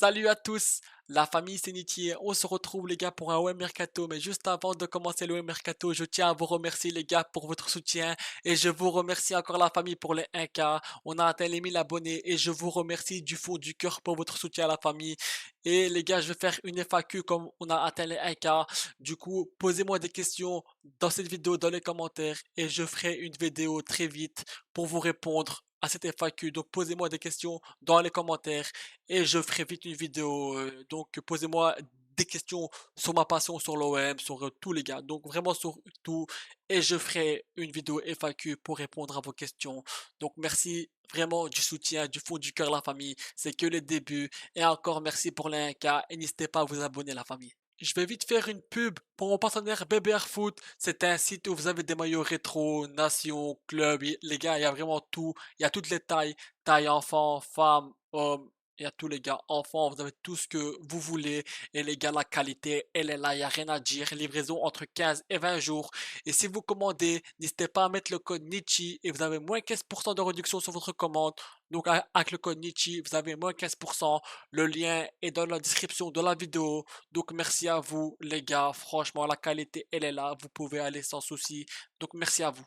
Salut à tous, la famille Sénitier. On se retrouve les gars pour un OM Mercato. Mais juste avant de commencer le OM Mercato, je tiens à vous remercier les gars pour votre soutien. Et je vous remercie encore la famille pour les 1K. On a atteint les 1000 abonnés et je vous remercie du fond du cœur pour votre soutien à la famille. Et les gars, je vais faire une FAQ comme on a atteint les 1K. Du coup, posez-moi des questions dans cette vidéo, dans les commentaires. Et je ferai une vidéo très vite pour vous répondre à cette FAQ. Donc posez-moi des questions dans les commentaires et je ferai vite une vidéo. Donc posez-moi des questions sur ma passion sur l'OM, sur tous les gars. Donc vraiment sur tout et je ferai une vidéo FAQ pour répondre à vos questions. Donc merci vraiment du soutien, du fond du cœur la famille. C'est que le début et encore merci pour les 1K et n'hésitez pas à vous abonner la famille. Je vais vite faire une pub pour mon partenaire BBR Foot. C'est un site où vous avez des maillots rétro, nations, clubs. Les gars, il y a vraiment tout. Il y a toutes les tailles. Taille enfant, femme, homme. Il y a tous les gars enfants. Vous avez tout ce que vous voulez. Et les gars, la qualité, elle est là. Il n'y a rien à dire. Livraison entre 15 et 20 jours. Et si vous commandez, n'hésitez pas à mettre le code Nichi et vous avez moins 15% de réduction sur votre commande. Donc avec le code Nichi, vous avez moins 15%. Le lien est dans la description de la vidéo. Donc merci à vous les gars, franchement la qualité elle est là, vous pouvez aller sans souci. Donc merci à vous.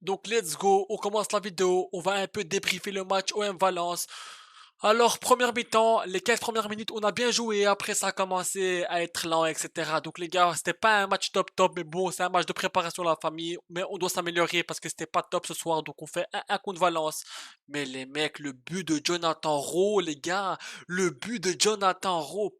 Donc let's go, on commence la vidéo, on va un peu débriefer le match OM Valence. Alors, première mi-temps, les 15 premières minutes, on a bien joué. Après, ça a commencé à être lent, etc. Donc, les gars, c'était pas un match top top, mais bon, c'est un match de préparation de la famille. Mais on doit s'améliorer parce que c'était pas top ce soir. Donc, on fait un contre Valence. Mais les mecs, le but de Jonathan Rowe, les gars, le but de Jonathan Rowe,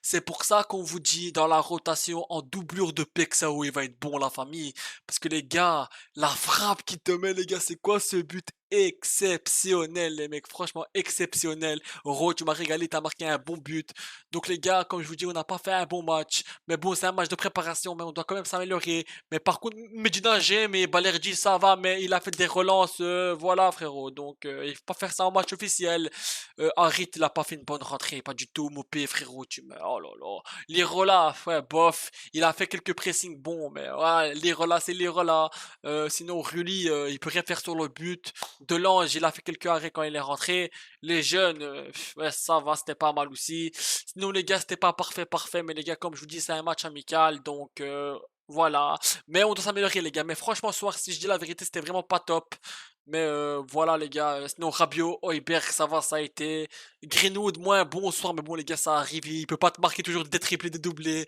c'est pour ça qu'on vous dit dans la rotation en doublure de Pexao, il va être bon, la famille. Parce que les gars, la frappe qui te met, les gars, c'est quoi ce but exceptionnel, les mecs, franchement exceptionnel. Ro, tu m'as régalé, t'as marqué un bon but. Donc les gars, comme je vous dis, on n'a pas fait un bon match. Mais bon, c'est un match de préparation, mais on doit quand même s'améliorer. Mais par contre, Medina j'aime et Balerdi ça va, mais il a fait des relances, voilà frérot. Donc il faut pas faire ça en match officiel. Harit, il a pas fait une bonne rentrée, pas du tout. Mopé, frérot, tu me... Oh là là. Lirola, ouais, bof. Il a fait quelques pressings bons, mais ouais, Lirola, c'est Lirola. Sinon, Rulli, il peut rien faire sur le but. Delange, il a fait quelques arrêts quand il est rentré. Les jeunes, ouais, ça va, c'était pas mal aussi. Sinon, les gars, c'était pas parfait, mais les gars, comme je vous dis, c'est un match amical, donc voilà. Mais on doit s'améliorer, les gars. Mais franchement, ce soir, si je dis la vérité, c'était vraiment pas top. Mais voilà, les gars. Sinon, Rabiot, Højbjerg, ça va, ça a été. Greenwood, moins bon ce soir, mais bon, les gars, ça arrive. Il peut pas te marquer toujours des triplés, des doublés.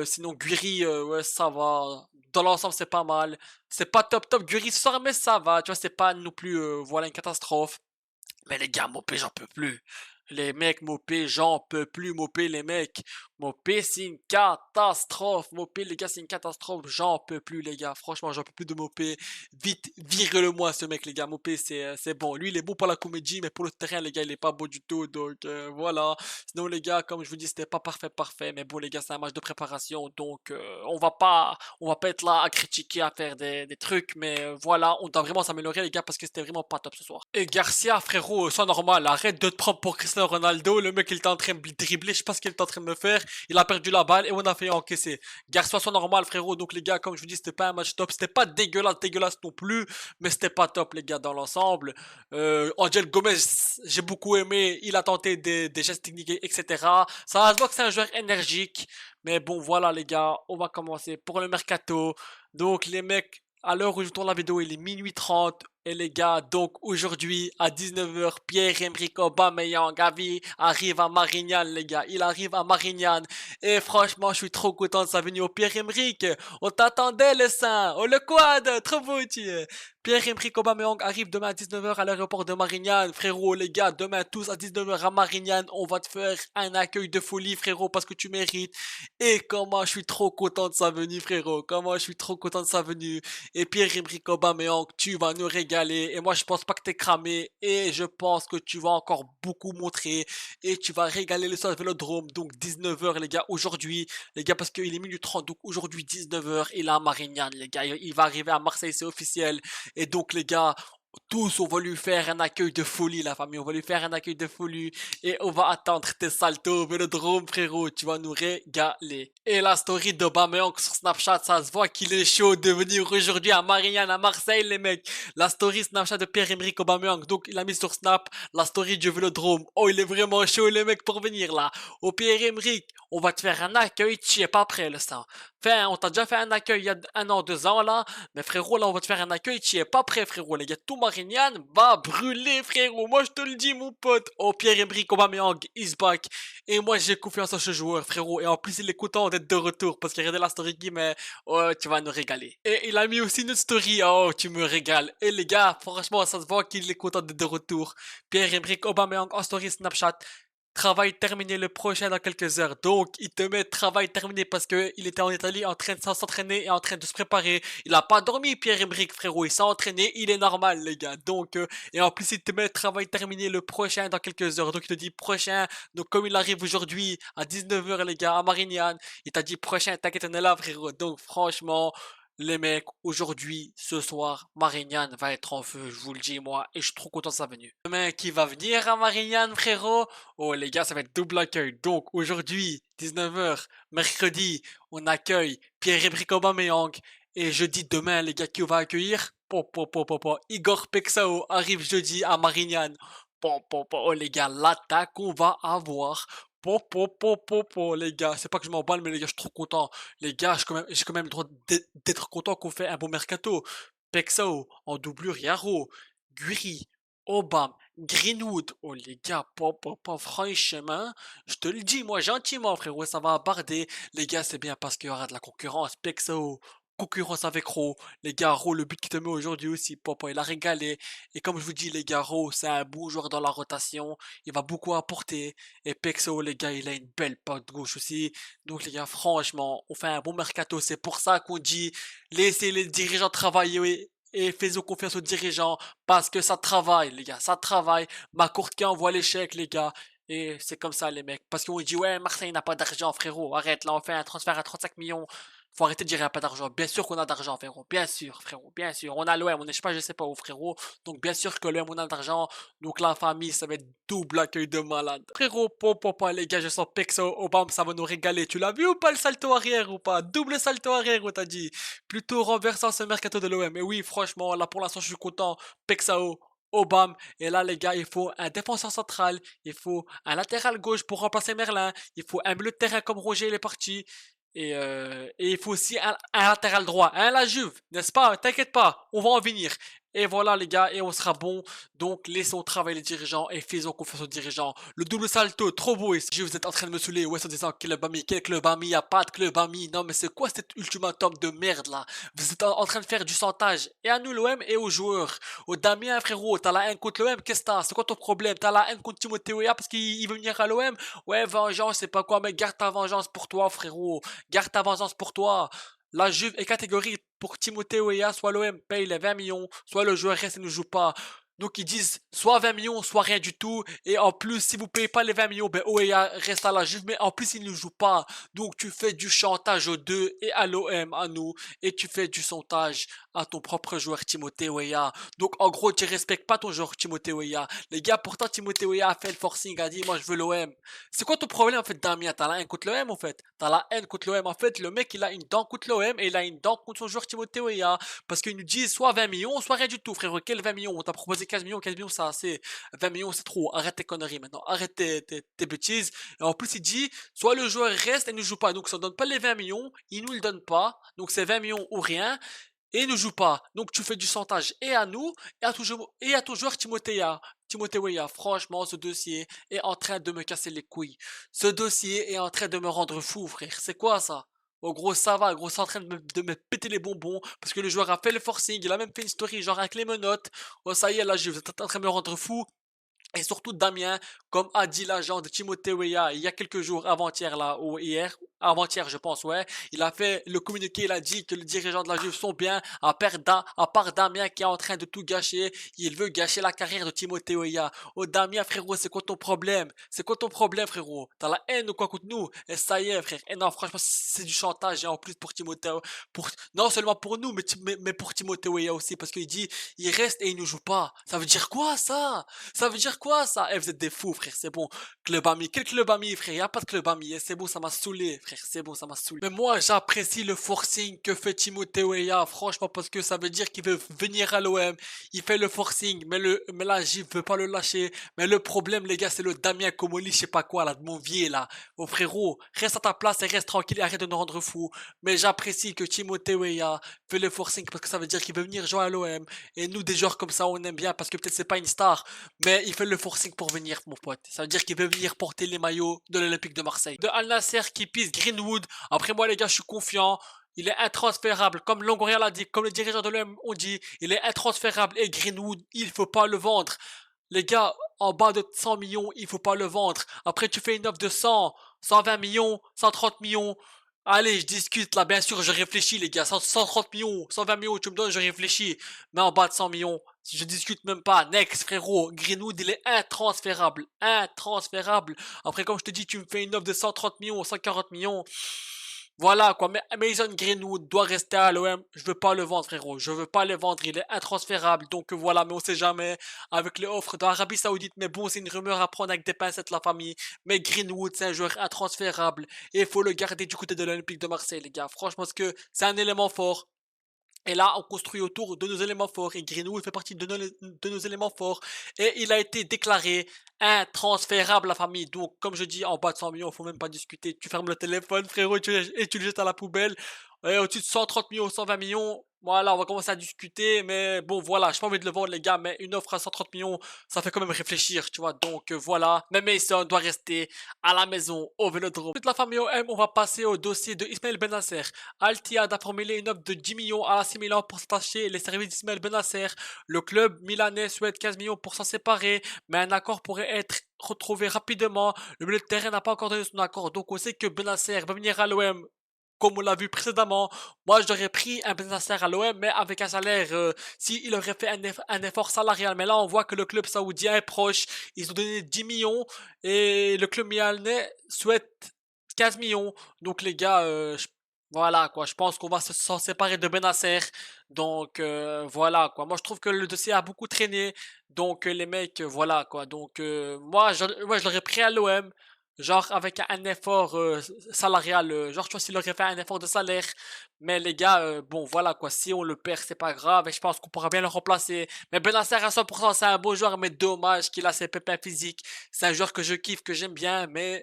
Sinon, Guiri, ouais, ça va. Dans l'ensemble, c'est pas mal. C'est pas top top Guri ce soir, mais ça va. Tu vois, c'est pas non plus voilà une catastrophe. Mais les gars, Mopé, j'en peux plus. Les mecs, Mopé, j'en peux plus. Mopé, les mecs. Mopé, c'est une catastrophe. Mopé, les gars, c'est une catastrophe. J'en peux plus, les gars. Franchement, j'en peux plus de Mopé. Vite, virez-le-moi, ce mec, les gars. Mopé, c'est bon. Lui, il est bon pour la comédie, mais pour le terrain, les gars, il est pas beau du tout. Donc, voilà. Sinon, les gars, comme je vous dis, c'était pas parfait. Mais bon, les gars, c'est un match de préparation. Donc, on va pas être là à critiquer, à faire des trucs. Mais voilà, on doit vraiment s'améliorer, les gars, parce que c'était vraiment pas top ce soir. Et Garcia, frérot, c'est normal. Arrête de te prendre pour Cristiano Ronaldo. Le mec, il était en train de dribbler. Je sais pas ce qu'il était en train de faire. Il a perdu la balle et on a fait encaisser. Garcia, soit normal, frérot. Donc, les gars, comme je vous dis, c'était pas un match top. C'était pas dégueulasse non plus. Mais c'était pas top, les gars, dans l'ensemble. Angel Gomez, j'ai beaucoup aimé. Il a tenté des gestes techniques, etc. Ça se voit que c'est un joueur énergique. Mais bon, voilà, les gars. On va commencer pour le mercato. Donc, les mecs, à l'heure où je tourne la vidéo, il est minuit 30. Et les gars, donc aujourd'hui à 19h, Pierre-Emerick Aubameyang arrive à Marignane, les gars. Il arrive à Marignane. Et franchement, je suis trop content de sa venue au Pierre-Emerick. On t'attendait, le Saint. Oh, le quad, trop beau, tu es. Pierre-Emerick Aubameyang arrive demain à 19h à l'aéroport de Marignane. Frérot, les gars, demain tous à 19h à Marignane. On va te faire un accueil de folie, frérot, parce que tu mérites. Et comment je suis trop content de sa venue, frérot. Comment je suis trop content de sa venue. Et Pierre-Emerick Aubameyang, tu vas nous régaler. Et moi, je pense pas que t'es cramé. Et je pense que tu vas encore beaucoup montrer. Et tu vas régaler le Stade Vélodrome. Donc 19h, les gars, aujourd'hui. Les gars, parce qu'il est minuit 30. Donc aujourd'hui, 19h, il est à Marignane, les gars. Il va arriver à Marseille, c'est officiel. Et donc, les gars, Tous, on va lui faire un accueil de folie, la famille. On va lui faire un accueil de folie et on va attendre tes saltos au Vélodrome, frérot. Tu vas nous régaler. Et la story d'Aubameyang sur Snapchat, ça se voit qu'il est chaud de venir aujourd'hui à Marignane, à Marseille, les mecs. La story Snapchat de Pierre-Emerick Aubameyang. Donc, il a mis sur Snap la story du Vélodrome. Oh, il est vraiment chaud, les mecs, pour venir là. Au Pierre-Emerick, on va te faire un accueil. Tu es pas prêt, le sang. Enfin, on t'a déjà fait un accueil il y a 1 an, 2 ans, là. Mais frérot, là, on va te faire un accueil, tu es pas prêt, frérot. Les gars, tout Marignane va brûler, frérot. Moi, je te le dis, mon pote. Oh, Pierre-Emerick Aubameyang is back. Et moi, j'ai confiance en ce joueur, frérot. Et en plus, il est content d'être de retour parce qu'il a regardé la story qui mais oh, tu vas nous régaler. Et il a mis aussi une story. Oh, tu me régales. Et les gars, franchement, ça se voit qu'il est content d'être de retour. Pierre-Emerick Aubameyang en story Snapchat. Travail terminé le prochain dans quelques heures. Donc, il te met travail terminé parce que il était en Italie en train de s'entraîner et en train de se préparer. Il a pas dormi, Pierre-Emerick, frérot. Il s'est entraîné. Il est normal, les gars. Donc, et en plus, il te met travail terminé le prochain dans quelques heures. Donc, il te dit prochain. Donc, comme il arrive aujourd'hui à 19 heures, les gars, à Marignane, il t'a dit prochain. T'inquiète, on est là, frérot. Donc, franchement, les mecs, aujourd'hui, ce soir, Marignane va être en feu, je vous le dis moi, et je suis trop content de sa venue. Demain, qui va venir à Marignane, frérot? Oh les gars, ça va être double accueil. Donc aujourd'hui, 19 heures, mercredi, on accueille Pierre-Emerick Aubameyang. Et jeudi, demain, les gars, qui on va accueillir? Igor Pexao arrive jeudi à Marignane. Oh les gars, l'attaque qu'on va avoir. Les gars, c'est pas que je m'emballe, mais les gars, je suis trop content. Les gars, j'ai quand même le droit d'être content qu'on fait un bon mercato. Pexao, en doublure, Yaro, Guri, Obam, Greenwood. Oh les gars, franchement, je te le dis, moi, gentiment, frérot, ça va barder. Les gars, c'est bien parce qu'il y aura de la concurrence. Pexao, concurrence avec Ro. Les gars, Ro, le but qu'il te met aujourd'hui aussi, il a régalé. Et comme je vous dis, les gars, Ro, c'est un bon joueur dans la rotation. Il va beaucoup apporter. Et Pexo, les gars, il a une belle patte gauche aussi. Donc, les gars, franchement, on fait un bon mercato. C'est pour ça qu'on dit, laissez les dirigeants travailler. Et faisons confiance aux dirigeants. Parce que ça travaille, les gars. Ça travaille. Ma courte qui envoie l'échec, les gars. Et c'est comme ça, les mecs. Parce qu'on dit, ouais, Marseille n'a pas d'argent, frérot. Arrête, là, on fait un transfert à 35 millions. Faut arrêter de dire qu'il n'y a pas d'argent. Bien sûr qu'on a d'argent, frérot. Bien sûr, frérot. Bien sûr. On a l'OM. On n'est pas, je sais pas où, frérot. Donc, bien sûr que l'OM, on a d'argent. Donc, la famille, ça va être double accueil de malade. Frérot, les gars, je sens Pexo, Obama, ça va nous régaler. Tu l'as vu ou pas le salto arrière ou pas? Double salto arrière, on t'a dit. Plutôt renversant ce mercato de l'OM. Et oui, franchement, là, pour l'instant, je suis content. Pexao. Obama, et là les gars, il faut un défenseur central, il faut un latéral gauche pour remplacer Merlin, il faut un milieu de terrain comme Roger, il est parti, et il faut aussi un latéral droit, hein, la Juve, n'est-ce pas? T'inquiète pas, on va en venir. Et voilà les gars, et on sera bon. Donc laissons travailler les dirigeants et faisons confiance aux dirigeants. Le double salto, trop beau. Et si vous êtes en train de me saouler, ouais, en disant quel club ami, y a pas de club ami. Non mais c'est quoi cet ultimatum de merde là? Vous êtes en train de faire du chantage. Et à nous l'OM et aux joueurs. Au Damien frérot, t'as la haine contre l'OM, qu'est-ce que t'as? C'est quoi ton problème? T'as la haine contre Timothée Weah parce qu'il veut venir à l'OM? Ouais, vengeance, c'est pas quoi, mais garde ta vengeance pour toi frérot. Garde ta vengeance pour toi. La Juve est catégorique pour Timothée Weah, soit l'OM paye les 20 millions, soit le joueur reste et ne joue pas. Donc ils disent soit 20 millions, soit rien du tout. Et en plus, si vous payez pas les 20 millions, ben Weah reste à la Juve, mais en plus il ne joue pas. Donc tu fais du chantage aux deux et à l'OM, à nous, et tu fais du chantage à ton propre joueur Timothée Weah. Donc en gros, tu respectes pas ton joueur Timothée Weah. Les gars, pourtant Timothée Weah a fait le forcing, a dit moi je veux l'OM. C'est quoi ton problème en fait, Damien? T'as la haine contre l'OM en fait. T'as la haine contre l'OM. En fait, le mec il a une dent contre l'OM et il a une dent contre son joueur Timothée Weah. Parce qu'ils nous disent soit 20 millions, soit rien du tout, frérot. Quel 20 millions? On t'a proposé 15 millions, 15 millions ça c'est 20 millions c'est trop. Arrête tes conneries maintenant. Arrête tes bêtises. Et en plus il dit soit le joueur reste et ne joue pas. Donc ça ne donne pas les 20 millions, il nous le donne pas. Donc c'est 20 millions ou rien. Et il ne joue pas. Donc tu fais du chantage et à nous et à ton joueur Timothée Weah. Franchement, ce dossier est en train de me casser les couilles. Ce dossier est en train de me rendre fou, frère. C'est quoi ça? Oh gros ça va, gros c'est en train de me péter les bonbons parce que le joueur a fait le forcing, il a même fait une story genre avec les menottes. Oh ça y est là, vous êtes en train de me rendre fou. Et surtout Damien, comme a dit l'agent de Timothée Weah il y a quelques jours, avant-hier là, ou hier, avant-hier, je pense, ouais. Il a fait le communiqué, il a dit que les dirigeants de la Juve sont bien, à part Damien qui est en train de tout gâcher. Il veut gâcher la carrière de Timothée Weah. Oh Damien, frérot, c'est quoi ton problème? C'est quoi ton problème, frérot? T'as la haine ou quoi contre nous? Et ça y est, frère. Et non, franchement, c'est du chantage. Et en plus pour Timothée, non seulement pour nous, mais pour Timothée Weah aussi, parce qu'il dit, il reste et il ne joue pas. Ça veut dire quoi, ça? Ça veut dire quoi, ça? Eh, vous êtes des fous, frère, c'est bon. Club ami, quel club ami, frère? Y a pas de club ami. Eh, c'est bon, ça m'a saoulé, frère, c'est bon, ça m'a saoulé. Mais moi, j'apprécie le forcing que fait Timothée Weah, franchement, parce que ça veut dire qu'il veut venir à l'OM. Il fait le forcing, mais la J veut pas le lâcher. Mais le problème, les gars, c'est le Damien Comoli, je sais pas quoi, là, de mon vieil, là. Oh, frérot, reste à ta place et reste tranquille et arrête de nous rendre fous. Mais j'apprécie que Timothée Weah fait le forcing parce que ça veut dire qu'il veut venir jouer à l'OM. Et nous, des joueurs comme ça, on aime bien parce que peut-être c'est pas une star, mais il fait le forcing pour venir, mon pote. Ça veut dire qu'il veut venir porter les maillots de l'Olympique de Marseille. De Al Nasser qui pisse Greenwood. Après moi, les gars, je suis confiant. Il est intransférable, comme Longoria l'a dit, comme les dirigeants de l'OM ont dit, il est intransférable et Greenwood, il faut pas le vendre. Les gars, en bas de 100 millions, il faut pas le vendre. Après, tu fais une offre de 100, 120 millions, 130 millions. Allez, je discute là, bien sûr, je réfléchis, les gars. 130 millions, 120 millions, tu me donnes, je réfléchis. Mais en bas de 100 millions, si je discute même pas. Next, frérot, Greenwood, il est intransférable. Intransférable. Après, comme je te dis, tu me fais une offre de 130 millions, 140 millions. Voilà quoi, mais Mason Greenwood doit rester à l'OM. Je veux pas le vendre, frérot. Je veux pas le vendre. Il est intransférable. Donc voilà, mais on sait jamais. Avec les offres d'Arabie Saoudite, mais bon, c'est une rumeur à prendre avec des pincettes, la famille. Mais Greenwood, c'est un joueur intransférable. Et il faut le garder du côté de l'Olympique de Marseille, les gars. Franchement, parce que c'est un élément fort. Et là, on construit autour de nos éléments forts. Et Greenwood fait partie de nos éléments forts. Et il a été déclaré intransférable, la famille. Donc, comme je dis, en bas de 100 millions, faut même pas discuter. Tu fermes le téléphone, frérot, et tu le jettes à la poubelle. Et au-dessus de 130 millions, 120 millions, voilà, on va commencer à discuter. Mais bon, voilà, j'ai pas envie de le vendre, les gars. Mais une offre à 130 millions, ça fait quand même réfléchir, tu vois. Donc, voilà. Mais Mason doit rester à la maison, au Vélodrome. Toute la famille OM, on va passer au dossier de Ismaël Benasser. Al Ittihad a formulé une offre de 10 millions à l'AC Milan pour s'attacher les services d'Ismaël Benasser. Le club milanais souhaite 15 millions pour s'en séparer, mais un accord pourrait être retrouvé rapidement. Le milieu de terrain n'a pas encore donné son accord, donc on sait que Benasser va venir à l'OM. Comme on l'a vu précédemment, moi j'aurais pris un Benasser à l'OM, mais avec un salaire, s'il aurait fait un effort salarial. Mais là, on voit que le club saoudien est proche. Ils ont donné 10 millions et le club milanais souhaite 15 millions. Donc les gars, voilà quoi, je pense qu'on va s'en séparer de Benasser. Donc voilà quoi. Moi je trouve que le dossier a beaucoup traîné. Donc les mecs, voilà quoi. Donc moi je l'aurais pris à l'OM. Genre avec un effort salarial, genre tu vois s'il aurait fait un effort de salaire. Mais les gars, bon voilà quoi, si on le perd c'est pas grave et je pense qu'on pourra bien le remplacer. Mais Benasser à 100% c'est un beau joueur mais dommage qu'il a ses pépins physiques. C'est un joueur que je kiffe, que j'aime bien mais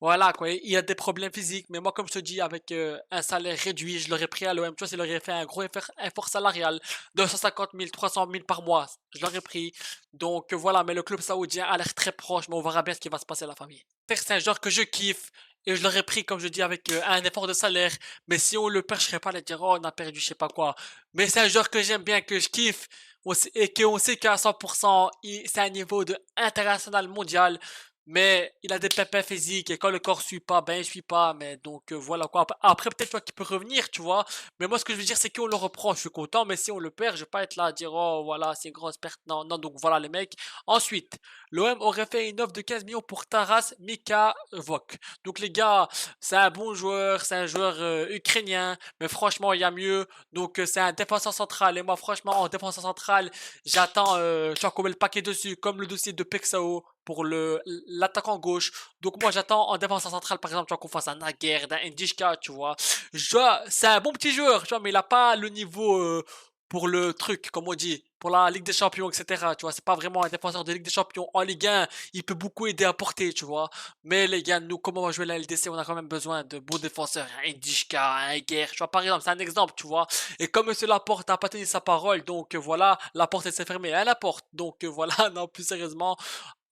voilà quoi, il y a des problèmes physiques, mais moi comme je te dis, avec un salaire réduit, je l'aurais pris à l'OM, tu vois, s'il aurait fait un gros effort salarial de 150 000, 300 000 par mois, je l'aurais pris. Donc voilà, mais le club saoudien a l'air très proche, mais on verra bien ce qui va se passer à la famille. C'est un joueur que je kiffe, et je l'aurais pris, comme je dis, avec un effort de salaire, mais si on le perd, je serais pas à dire, oh, on a perdu, je sais pas quoi. Mais c'est un joueur que j'aime bien, que je kiffe, et qu'on sait qu'à 100%, c'est un niveau de international mondial. Mais il a des pépins physiques et quand le corps suit pas, ben il suit pas. Mais donc voilà quoi. Après peut-être toi qu'il peut revenir, tu vois. Mais moi ce que je veux dire c'est qu'on le reprend, je suis content. Mais si on le perd, je vais pas être là à dire oh voilà c'est une grosse perte. Non, non, donc voilà les mecs. Ensuite, l'OM aurait fait une offre de 15 millions pour Taras Mika Vok. Donc les gars, c'est un bon joueur, c'est un joueur ukrainien. Mais franchement il y a mieux. Donc c'est un défenseur central. Et moi franchement en défenseur central, j'attends, tu vois, comme le paquet dessus, comme le dossier de Pexao pour l'attaquant gauche. Donc moi j'attends en défenseur central par exemple tu vois qu'on fasse un Naguère, un Ndishka, tu vois. C'est un bon petit joueur, tu vois, mais il a pas le niveau pour le truc, comme on dit, pour la Ligue des Champions, etc. Tu vois, c'est pas vraiment un défenseur de Ligue des Champions. En Ligue 1, il peut beaucoup aider à porter, tu vois. Mais les gars, nous, comment on va jouer la LDC, on a quand même besoin de beaux défenseurs. Un Ndishka, un Guerre, tu vois, par exemple, c'est un exemple, tu vois. Et comme Monsieur Laporte n'a pas tenu sa parole, donc voilà, la porte s'est fermée à la porte. Donc voilà, non, plus sérieusement,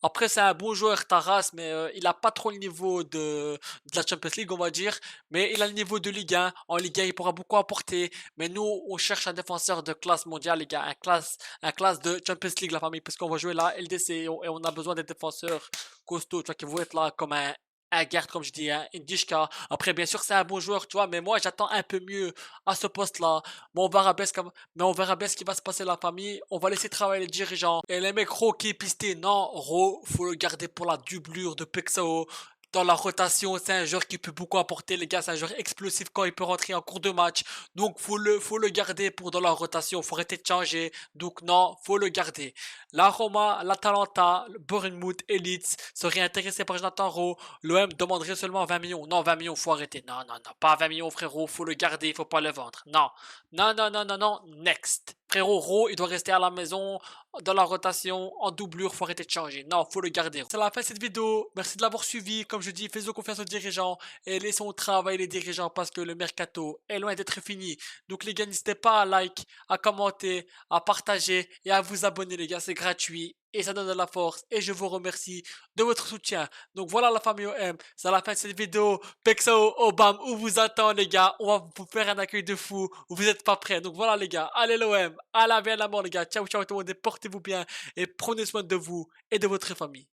après, c'est un bon joueur, Taras, mais il a pas trop le niveau de la Champions League, on va dire. Mais il a le niveau de Ligue 1. En Ligue 1, il pourra beaucoup apporter. Mais nous, on cherche un défenseur de classe mondiale, les gars. Un classe de Champions League, la famille. Parce qu'on va jouer la LDC et on a besoin des défenseurs costauds, tu vois, qui vont être là comme un un garde, comme je dis, hein, Indishka. Après, bien sûr, c'est un bon joueur, tu vois, mais moi, j'attends un peu mieux à ce poste-là. Mais on verra bien ce qui va se passer la famille. On va laisser travailler les dirigeants. Et les mecs, Ro qui est pisté, non, Ro, faut le garder pour la doublure de Pexao. Dans la rotation, c'est un joueur qui peut beaucoup apporter, les gars. C'est un joueur explosif quand il peut rentrer en cours de match. Donc, faut le garder pour dans la rotation. Faut arrêter de changer. Donc, non, faut le garder. La Roma, l'Atalanta, le Bournemouth et Leeds seraient intéressés par Jonathan Rowe. L'OM demanderait seulement 20 millions. Non, 20 millions, faut arrêter. Non, non, non, pas 20 millions, frérot. Faut le garder, faut pas le vendre. Non, non, non, non, non, non. Next. Frérot, Rowe, il doit rester à la maison, dans la rotation, en doublure, faut arrêter de changer. Non, faut le garder. C'est la fin de cette vidéo. Merci de l'avoir suivi. Comme je dis, faisons confiance aux dirigeants et laissons travailler les dirigeants parce que le mercato est loin d'être fini. Donc les gars, n'hésitez pas à like, à commenter, à partager et à vous abonner les gars, c'est gratuit et ça donne de la force et je vous remercie de votre soutien. Donc voilà la famille OM, c'est la fin de cette vidéo. Pexao Obam, où vous attend les gars, on va vous faire un accueil de fou, vous n'êtes pas prêts. Donc voilà les gars, allez l'OM, à la vie à la mort les gars, ciao ciao tout le monde et portez-vous bien et prenez soin de vous et de votre famille.